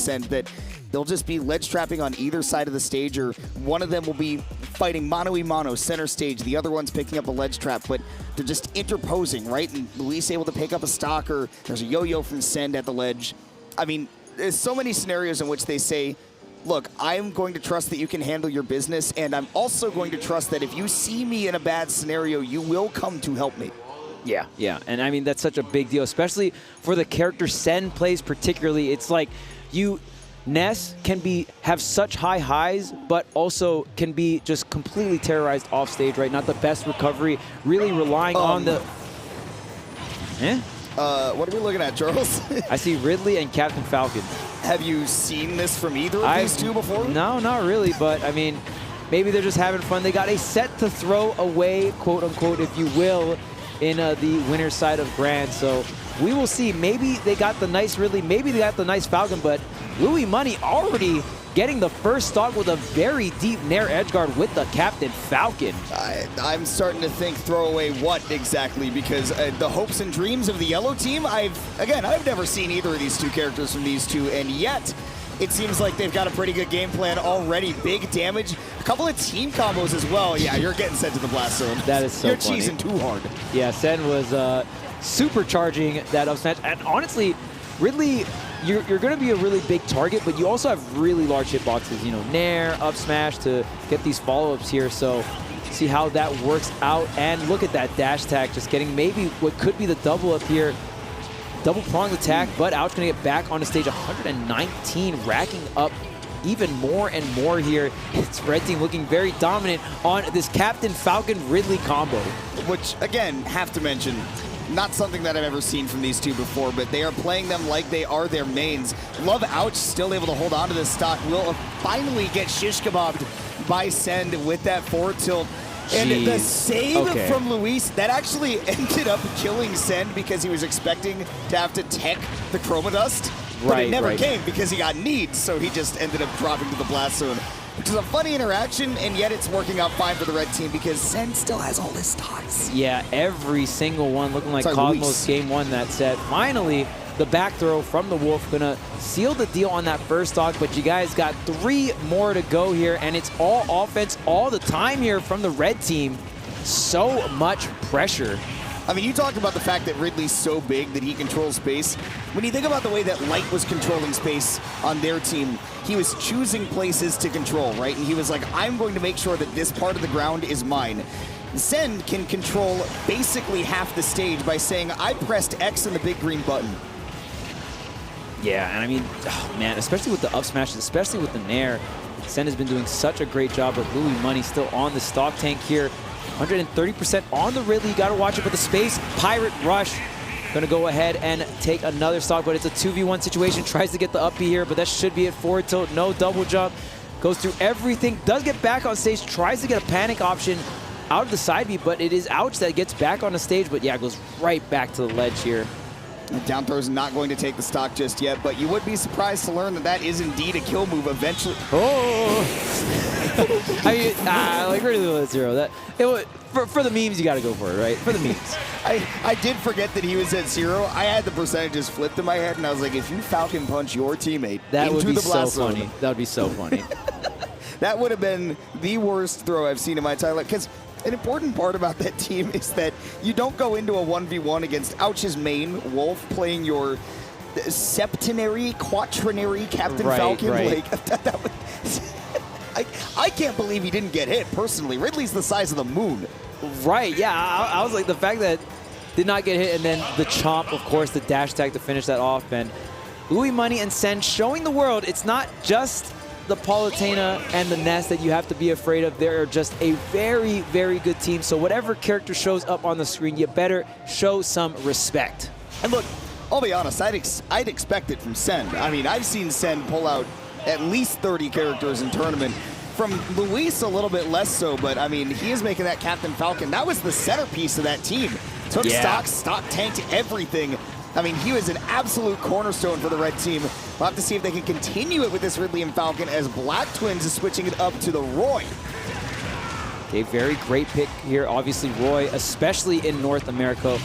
Send that they'll just be ledge trapping on either side of the stage, or one of them will be fighting mano-a-mano center stage, the other one's picking up a ledge trap, but they're just interposing, right? And Luis able to pick up a stock, or there's a yo-yo from Send at the ledge. I mean, there's so many scenarios in which they say, look, I'm going to trust that you can handle your business, and I'm also going to trust that if you see me in a bad scenario, you will come to help me. Yeah, and I mean, that's such a big deal, especially for the character Send plays particularly. It's like Ness can have such high highs, but also can be just completely terrorized off stage, right? Not the best recovery, really relying on the... What are we looking at, Charles? I see Ridley and Captain Falcon. Have you seen this from either of these two before? No, not really, but I mean, maybe they're just having fun. They got a set to throw away, quote unquote, if you will, in the winner's side of Grand. So we will see. Maybe they got the nice Ridley, maybe they got the nice Falcon, but Louis Money already getting the first stock with a very deep Nair edgeguard with the Captain Falcon. I'm starting to think throw away what exactly, because the hopes and dreams of the yellow team, I've never seen either of these two characters from these two, and yet it seems like they've got a pretty good game plan already. Big damage, a couple of team combos as well. Yeah, you're getting sent to the blast zone. That is so You're funny. cheesing too hard. Yeah, Sen was supercharging that up smash, and honestly, Ridley, you're going to be a really big target, but you also have really large hitboxes, you know, Nair, up smash to get these follow-ups here. So see how that works out. And look at that dash attack, just getting maybe what could be the double up here. Double pronged attack, but Ouch going to get back on the stage. 119, racking up even more and more here. It's Red Team looking very dominant on this Captain Falcon Ridley combo. Which, again, have to mention, not something that I've ever seen from these two before, but they are playing them like they are their mains. Love Ouch still able to hold on to this stock. Will finally get shish kebabbed by Send with that forward tilt. And the save from Luis, that actually ended up killing Send because he was expecting to have to tech the Chroma Dust. But it never came because he got kneed, so he just ended up dropping to the blast zone. Which is a funny interaction, and yet it's working out fine for the red team because Send still has all his stocks. Yeah, every single one looking like Cosmos Luis. game one that set. Finally, the back throw from the Wolf gonna seal the deal on that first stock, but you guys got 3 more to go here, and it's all offense all the time here from the red team. So much pressure. I mean, you talked about the fact that Ridley's so big that he controls space. When you think about the way that Light was controlling space on their team, he was choosing places to control, right? And he was like, I'm going to make sure that this part of the ground is mine. Send can control basically half the stage by saying, I pressed X and the big green button. Yeah, and I mean, oh man, especially with the up smashes, especially with the Nair, Send has been doing such a great job, but Louis Money still on the stock tank here. 130% on the Ridley, you gotta watch it, but the space, Pirate Rush, gonna go ahead and take another stock, but it's a 2v1 situation, tries to get the up B here, but that should be it. Forward tilt, no double jump, goes through everything, does get back on stage, tries to get a panic option out of the side B, but it is Ouch that gets back on the stage, but yeah, goes right back to the ledge here. Down throw's not going to take the stock just yet, but you would be surprised to learn that that is indeed a kill move eventually. Oh! I mean, like really low 0. That for the memes, you got to go for it, right? For the memes. I did forget that he was at 0. I had the percentages flipped in my head, and I was like, if you Falcon Punch your teammate into the blast zone, funny. That would be so funny. That would have been the worst throw I've seen in my entire life. Because an important part about that team is that you don't go into a 1v1 against Ouch's main, Wolf, playing your septenary, quaternary Captain Falcon. Right. Like, I can't believe he didn't get hit, personally. Ridley's the size of the moon. Right, yeah. I was like, the fact that did not get hit, and then the chomp, of course, the dash tag to finish that off. And Louis Money and Sen showing the world it's not just the Palutena and the Ness that you have to be afraid of. They're just a very, very good team. So whatever character shows up on the screen, you better show some respect. And look, I'll be honest, I'd expect it from Sen. I mean, I've seen Sen pull out at least 30 characters in tournament. From Luis, a little bit less so, but I mean, he is making that Captain Falcon. That was the centerpiece of that team. Took stock tanked everything. I mean, he was an absolute cornerstone for the red team. We'll have to see if they can continue it with this Ridley and Falcon as Black Twins is switching it up to the Roy. A very great pick here, obviously Roy, especially in North America.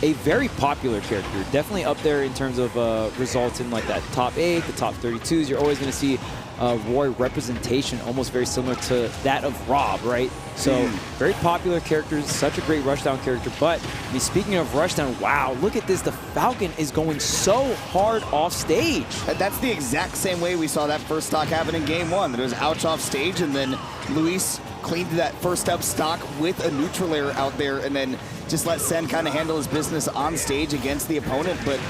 a very popular character. Definitely up there in terms of results in like that top 8, the top 32s. You're always going to see Roy representation almost very similar to that of Rob, right? So very popular characters, such a great rushdown character. But I mean, speaking of rushdown, wow, look at this. The Falcon is going so hard off stage. That's the exact same way we saw that first stock happen in game 1. There was ouch off stage, and then Luis cleaned that first up stock with a neutral air out there, and then just let Sen kind of handle his business on stage against the opponent. But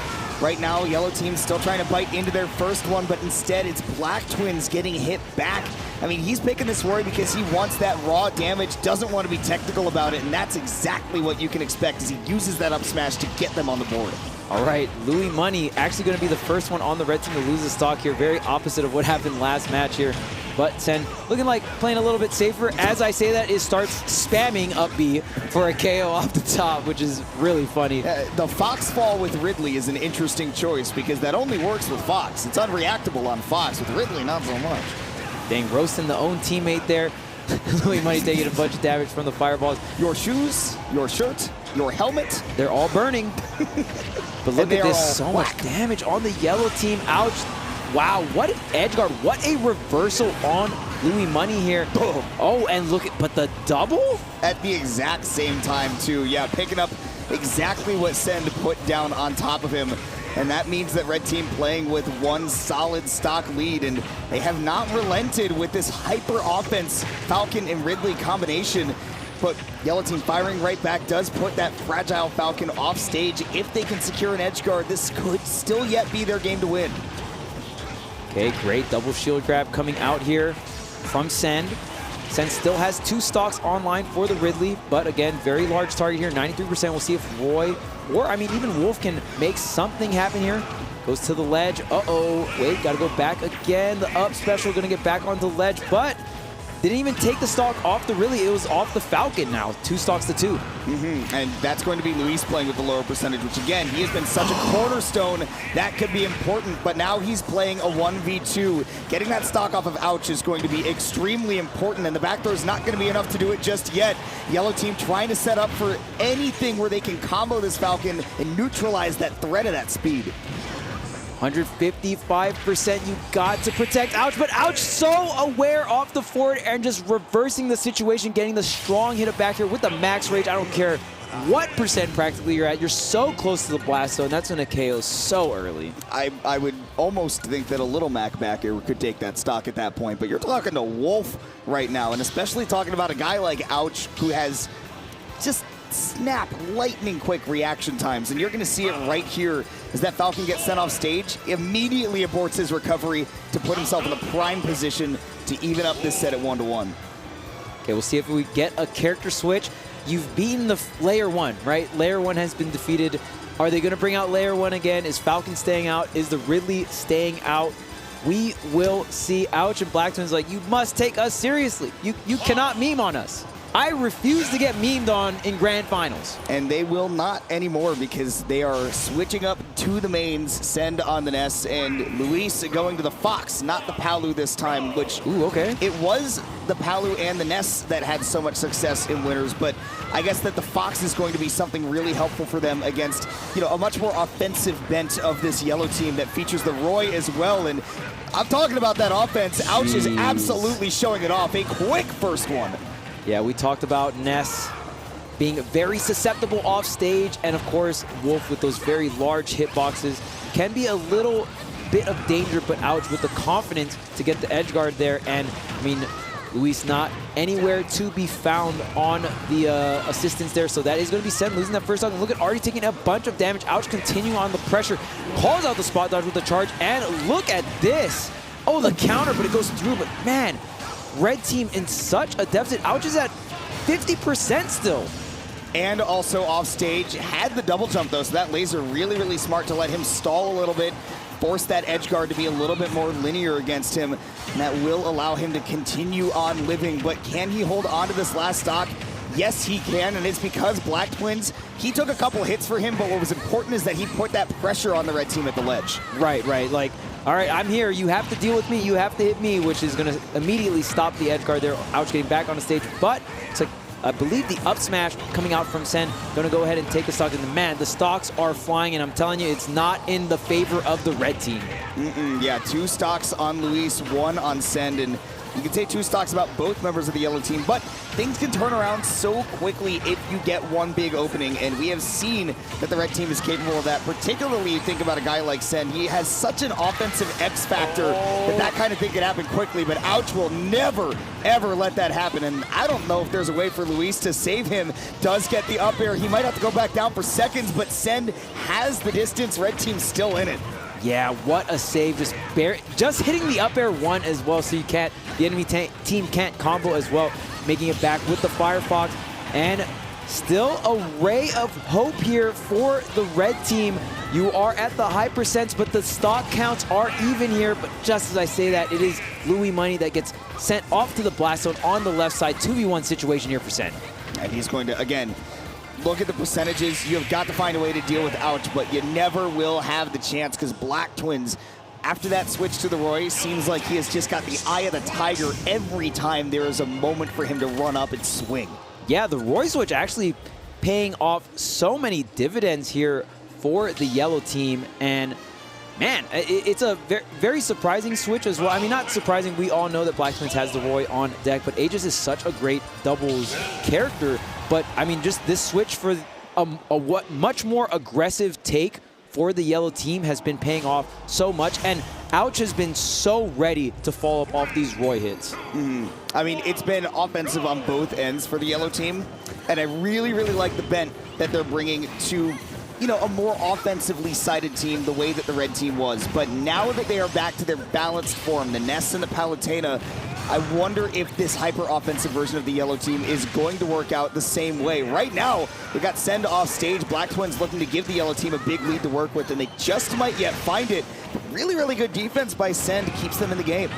right now, Yellow Team's still trying to bite into their first one, but instead it's Black Twins getting hit back. I mean, he's picking this Roy because he wants that raw damage, doesn't want to be technical about it, and that's exactly what you can expect as he uses that up smash to get them on the board. All right, Louis Money actually going to be the first one on the red team to lose the stock here. Very opposite of what happened last match here. But Sen looking like playing a little bit safer. As I say that, it starts spamming up B for a KO off the top, which is really funny. The Fox fall with Ridley is an interesting choice because that only works with Fox. It's unreactable on Fox. With Ridley, not so much. Dang, roasting the own teammate there. Louis Money taking a bunch of damage from the fireballs. Your shoes, your shirt, your helmet. They're all burning. But look at this, so much damage on the yellow team. Ouch. Wow, what an edge guard. What a reversal on Louis Money here. Oh, and look at, but the double? At the exact same time, too. Yeah, picking up exactly what Send put down on top of him. And that means that Red Team playing with one solid stock lead, and they have not relented with this hyper offense Falcon and Ridley combination. But Yellow Team firing right back does put that fragile Falcon off stage. If they can secure an edge guard, this could still yet be their game to win. Okay, great double shield grab coming out here from Send. Send still has 2 stocks online for the Ridley, but again, very large target here, 93%. We'll see if Roy, or I mean even Wolf, can make something happen here. Goes to the ledge. Uh-oh, wait, gotta go back again. The up special gonna get back onto the ledge, but didn't even take the stock off the Ridley. It was off the Falcon now, 2 stocks to 2. And that's going to be Luis playing with the lower percentage, which again, he has been such a cornerstone. That could be important, but now he's playing a 1v2. Getting that stock off of Ouch is going to be extremely important, and the back throw is not going to be enough to do it just yet. Yellow Team trying to set up for anything where they can combo this Falcon and neutralize that threat of that speed. 155%, you got to protect Ouch, but Ouch so aware off the forward and just reversing the situation, getting the strong hit up back here with the max rage. I don't care what percent practically you're at, you're so close to the blast zone. That's when a KO so early. I would almost think that a little Mac back here could take that stock at that point, but you're talking to Wolf right now, and especially talking about a guy like Ouch who has just snap, lightning quick reaction times, and you're going to see it right here as that Falcon gets sent off stage, immediately aborts his recovery to put himself in the prime position to even up this set at 1-1. Okay, we'll see if we get a character switch. You've beaten the Layer 1, right? Layer 1 has been defeated. Are they going to bring out Layer 1 again? Is Falcon staying out? Is the Ridley staying out? We will see. Ouch, and Blacktwins like, you must take us seriously. You cannot meme on us. I refuse to get memed on in grand finals. And they will not anymore because they are switching up to the mains, Send on the Ness, and Luis going to the Fox, not the Palu this time, which it was the Palu and the Ness that had so much success in winners, but I guess that the Fox is going to be something really helpful for them against, you know, a much more offensive bent of this Yellow Team that features the Roy as well. And I'm talking about that offense. Ouch is absolutely showing it off. A quick first one. Yeah, we talked about Ness being very susceptible off stage, and of course, Wolf with those very large hitboxes can be a little bit of danger, but Ouch with the confidence to get the edge guard there. And I mean, Luis not anywhere to be found on the assistance there, so that is going to be Sen losing that first dodge. And look at Artie taking a bunch of damage. Ouch continuing on the pressure, calls out the spot dodge with the charge, and look at this. Oh, the counter, but it goes through, but man, Red Team in such a deficit. Ouch is at 50% still. And also off stage, had the double jump though, so that laser really, really smart to let him stall a little bit, force that edge guard to be a little bit more linear against him, and that will allow him to continue on living. But can he hold on to this last stock? Yes, he can, and it's because Black Twins, he took a couple hits for him, but what was important is that he put that pressure on the Red Team at the ledge. Right, like, all right, I'm here. You have to deal with me. You have to hit me, which is going to immediately stop the edge guard there. Ouch getting back on the stage. But it's like I believe the up smash coming out from Sen, going to go ahead and take the stock. And man, the stocks are flying, and I'm telling you, it's not in the favor of the red team. Yeah, 2 stocks on Luis, 1 on Send, and you can say 2 stocks about both members of the yellow team, but things can turn around so quickly if you get one big opening, and we have seen that the red team is capable of that. Particularly, you think about a guy like Sen. He has such an offensive X factor that kind of thing could happen quickly, but Ouch will never, ever let that happen, and I don't know if there's a way for Luis to save him. Does get the up air. He might have to go back down for seconds, but Send has the distance. Red team's still in it. Yeah, what a save. Just hitting the up air 1 as well, so the enemy team can't combo as well, making it back with the Firefox. And still a ray of hope here for the red team. You are at the high percents, but the stock counts are even here. But just as I say that, it is Louis Money that gets sent off to the blast zone on the left side. 2v1 situation here for Sen. And he's going to, again, look at the percentages. You have got to find a way to deal with Ouch, but you never will have the chance because Black Twins, after that switch to the Roy, seems like he has just got the eye of the tiger every time there is a moment for him to run up and swing. Yeah, the Roy switch actually paying off so many dividends here for the yellow team. And man, it's a very surprising switch as well. I mean, not surprising. We all know that Black Twins has the Roy on deck, but Aegis is such a great doubles character. But I mean, just this switch for a much more aggressive take for the yellow team has been paying off so much. And Ouch has been so ready to follow up off these Roy hits. I mean, it's been offensive on both ends for the yellow team. And I really, really like the bent that they're bringing to, you know, a more offensively sided team the way that the red team was. But now that they are back to their balanced form, the Ness and the Palutena, I wonder if this hyper-offensive version of the yellow team is going to work out the same way. Right now, we got Send off stage. Black Twins looking to give the yellow team a big lead to work with, and they just might yet find it. Really, really good defense by Send keeps them in the game.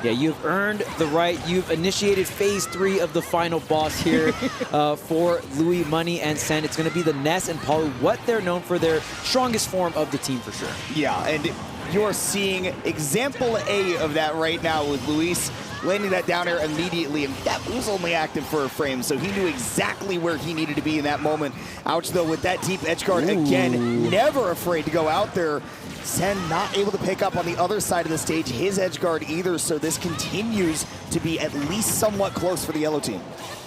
Yeah, you've earned the right. You've initiated phase 3 of the final boss here for Louis Money and Send. It's going to be the Ness and Palu, what they're known for, their strongest form of the team for sure. Yeah, and you're seeing example A of that right now with Luis landing that down air immediately, and that was only active for a frame, so he knew exactly where he needed to be in that moment. Ouch, though, with that deep edge guard, again, never afraid to go out there. Sen not able to pick up on the other side of the stage his edge guard either, so this continues to be at least somewhat close for the yellow team.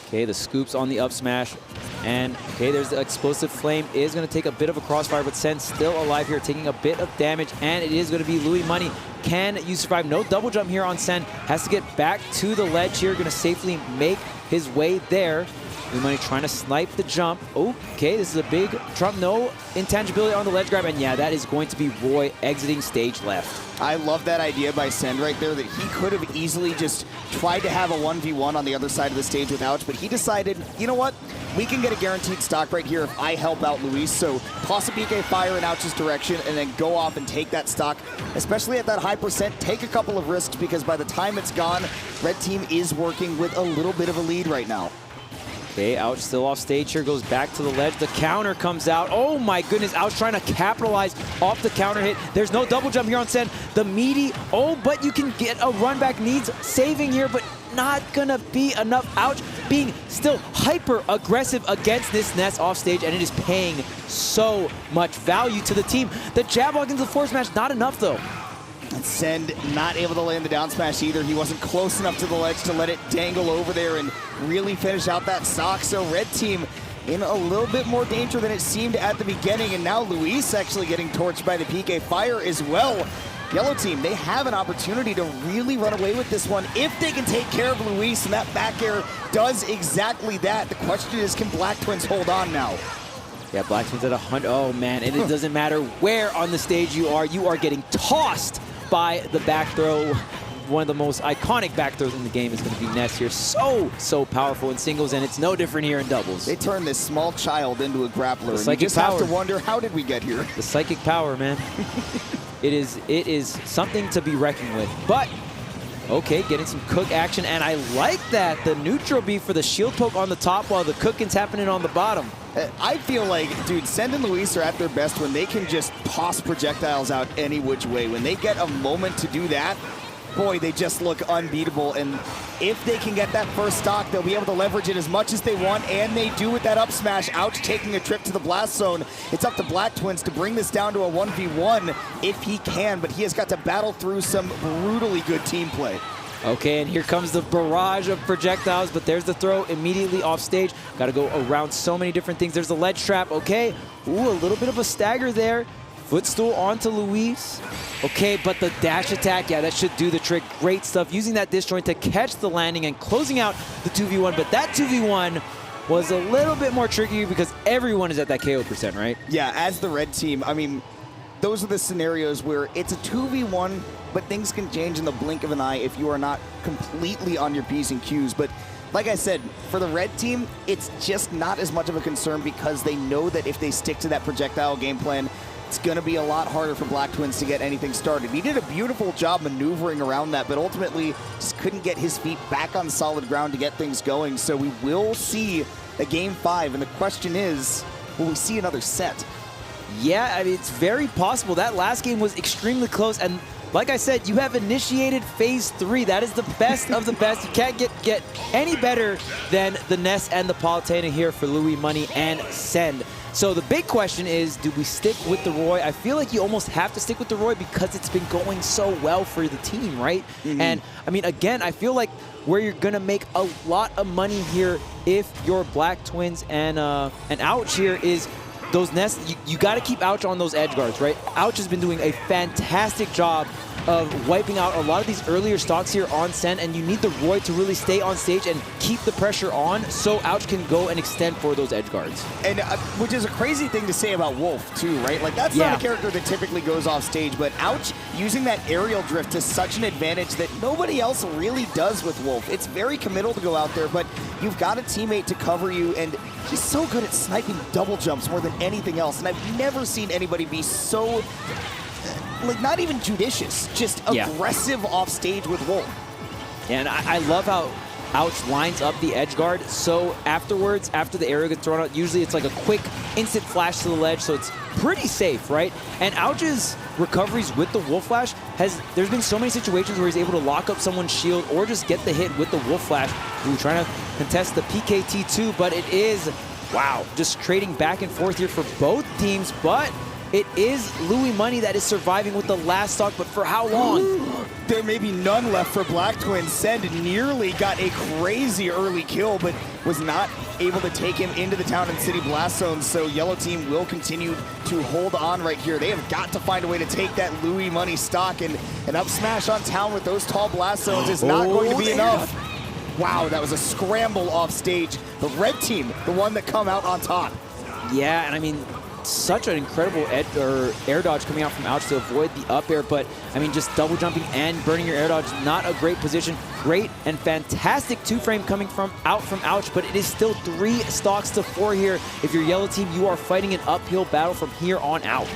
Okay, the scoops on the up smash. And, okay, there's the explosive flame. Is going to take a bit of a crossfire, but Sen still alive here, taking a bit of damage. And it is going to be Louis Money. Can you survive? No double jump here on Sen. Has to get back to the ledge here. Going to safely make his way there. Louis Money trying to snipe the jump. Okay, this is a big trump. No intangibility on the ledge grab. And yeah, that is going to be Roy exiting stage left. I love that idea by Send right there, that he could have easily just tried to have a 1v1 on the other side of the stage with Ouch, but he decided, you know what? We can get a guaranteed stock right here if I help out Luis. So toss a PK Fire in Ouch's direction and then go off and take that stock, especially at that high percent. Take a couple of risks because by the time it's gone, red team is working with a little bit of a lead right now. Okay, Ouch still off stage here, goes back to the ledge. The counter comes out. Oh my goodness, Ouch trying to capitalize off the counter hit. There's no double jump here on Sen. The meaty, but you can get a run back, needs saving here, but not gonna be enough. Ouch being still hyper aggressive against this Ness off stage, and it is paying so much value to the team. The jab walk into the forward smash, not enough though. And Send not able to land the down smash either. He wasn't close enough to the ledge to let it dangle over there and really finish out that stock. So red team in a little bit more danger than it seemed at the beginning. And now Luis actually getting torched by the PK Fire as well. Yellow team, they have an opportunity to really run away with this one if they can take care of Luis, and that back air does exactly that. The question is, can Black Twins hold on now? Yeah, Black Twins at 100. Oh man, and it doesn't matter where on the stage you are getting tossed by the back throw. One of the most iconic back throws in the game is going to be Ness here. So powerful in singles, and it's no different here in doubles. They turned this small child into a grappler, and you just power. have to wonder, how did we get here? The psychic power, man. It is something to be reckoned with. But, okay, getting some cook action, and I like that. The neutral B for the shield poke on the top while the cooking's happening on the bottom. I feel like, dude, Send and Luis are at their best when they can just toss projectiles out any which way. When they get a moment to do that, boy, they just look unbeatable. And if they can get that first stock, they'll be able to leverage it as much as they want, and they do with that up smash. Ouch taking a trip to the blast zone. It's up to Black Twins to bring this down to a 1v1 if he can, but he has got to battle through some brutally good team play. Okay, and here comes the barrage of projectiles, but there's the throw immediately off stage. Got to go around so many different things. There's the ledge trap. Okay, ooh, a little bit of a stagger there. Footstool onto Luis. Okay, but the dash attack, yeah, that should do the trick. Great stuff, using that disjoint to catch the landing and closing out the 2v1, but that 2v1 was a little bit more tricky because everyone is at that KO %, right? Yeah, as the red team, I mean, those are the scenarios where it's a 2v1, but things can change in the blink of an eye if you are not completely on your P's and Q's. But like I said, for the red team, it's just not as much of a concern because they know that if they stick to that projectile game plan, it's going to be a lot harder for Black Twins to get anything started. He did a beautiful job maneuvering around that, but ultimately just couldn't get his feet back on solid ground to get things going. So we will see a Game 5, and the question is, will we see another set? Yeah, I mean, it's very possible. That last game was extremely close, and like I said, you have initiated Phase 3. That is the best of the best. You can't get any better than the Ness and the Palutena here for Louis, Money, and Send. So the big question is, do we stick with the Roy? I feel like you almost have to stick with the Roy because it's been going so well for the team, right? And, I mean, again, I feel like where you're going to make a lot of money here if you're Black Twins and Ouch here is those nests. You got to keep Ouch on those edge guards, right? Ouch has been doing a fantastic job of wiping out a lot of these earlier stocks here on Sen, and you need the Roy to really stay on stage and keep the pressure on so Ouch can go and extend for those edge guards. And which is a crazy thing to say about Wolf too, right? Like that's not a character that typically goes off stage, but Ouch using that aerial drift to such an advantage that nobody else really does with Wolf. It's very committal to go out there, but you've got a teammate to cover you, and he's so good at sniping double jumps more than anything else, and I've never seen anybody be so like not even judicious, just aggressive off stage with Wolf. And I love how Ouch lines up the edge guard, so afterwards, after the arrow gets thrown out, usually it's like a quick instant flash to the ledge, so it's pretty safe, right? And Ouch's recoveries with the Wolf Flash, there's been so many situations where he's able to lock up someone's shield or just get the hit with the Wolf Flash. We're trying to contest the PKT2, but it is, wow, just trading back and forth here for both teams, but it is Louis Money that is surviving with the last stock, but for how long? There may be none left for Black Twins. Send nearly got a crazy early kill, but was not able to take him into the town and city blast zone, so Yellow Team will continue to hold on right here. They have got to find a way to take that Louis Money stock, and an up smash on town with those tall blast zones is not going to be enough. Wow, that was a scramble off stage. The red team, the one that come out on top. Yeah, and I mean, such an incredible air dodge coming out from Ouch to avoid the up air, but I mean, just double jumping and burning your air dodge, not a great position. Great and fantastic two-frame coming out from Ouch, but it is still 3 stocks to 4 here. If you're Yellow Team, you are fighting an uphill battle from here on out.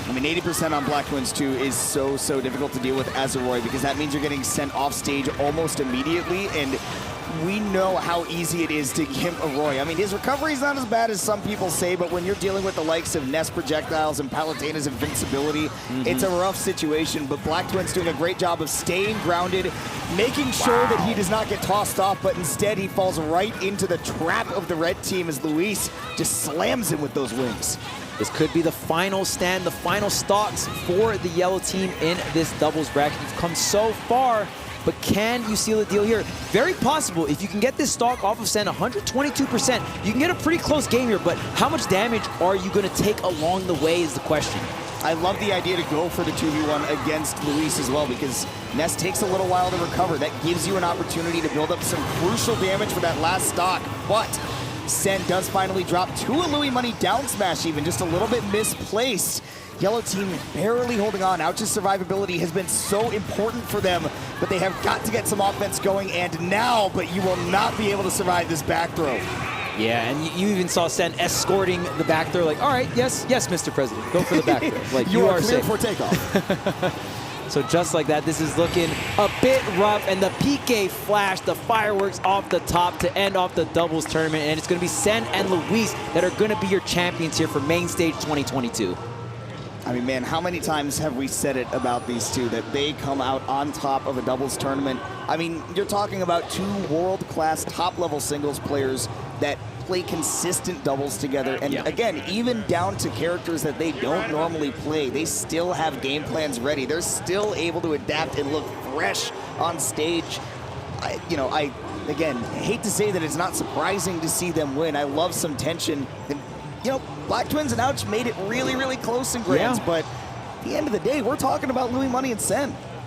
I mean, 80% on Black Twins 2 is so difficult to deal with as a Roy, because that means you're getting sent off stage almost immediately, and we know how easy it is to give a Roy. I mean, his recovery is not as bad as some people say, but when you're dealing with the likes of Ness projectiles and Palutena's invincibility, it's a rough situation. But Black Twins doing a great job of staying grounded, making sure that he does not get tossed off, but instead he falls right into the trap of the red team as Luis just slams him with those wings. This could be the final stand, the final stocks for the Yellow Team in this doubles bracket. You've come so far, but can you seal the deal here? Very possible. If you can get this stock off of Sen, 122%, you can get a pretty close game here, but how much damage are you going to take along the way is the question. I love the idea to go for the 2v1 against Luis as well, because Ness takes a little while to recover. That gives you an opportunity to build up some crucial damage for that last stock, but Sen does finally drop to a Louis Money down smash even, just a little bit misplaced. Yellow Team barely holding on. Ouch's survivability has been so important for them, but they have got to get some offense going, and now, but you will not be able to survive this back throw. Yeah, and you even saw Sen escorting the back throw, like, all right, yes, Mr. President, go for the back throw. Like, you are safe clear for takeoff. So just like that, this is looking a bit rough, and the PK flash, the fireworks off the top to end off the doubles tournament, and it's going to be Sen and Luis that are going to be your champions here for Mainstage 2022. I I mean, man, how many times have we said it about these two, that they come out on top of a doubles tournament? I mean, you're talking about two world-class top-level singles players that play consistent doubles together. And again, even down to characters that they don't normally play, they still have game plans ready. They're still able to adapt and look fresh on stage. I again, hate to say that it's not surprising to see them win. I love some tension. And, Black Twins and Ouch made it really, really close in Grands, but at the end of the day, we're talking about Louis Money and Sen.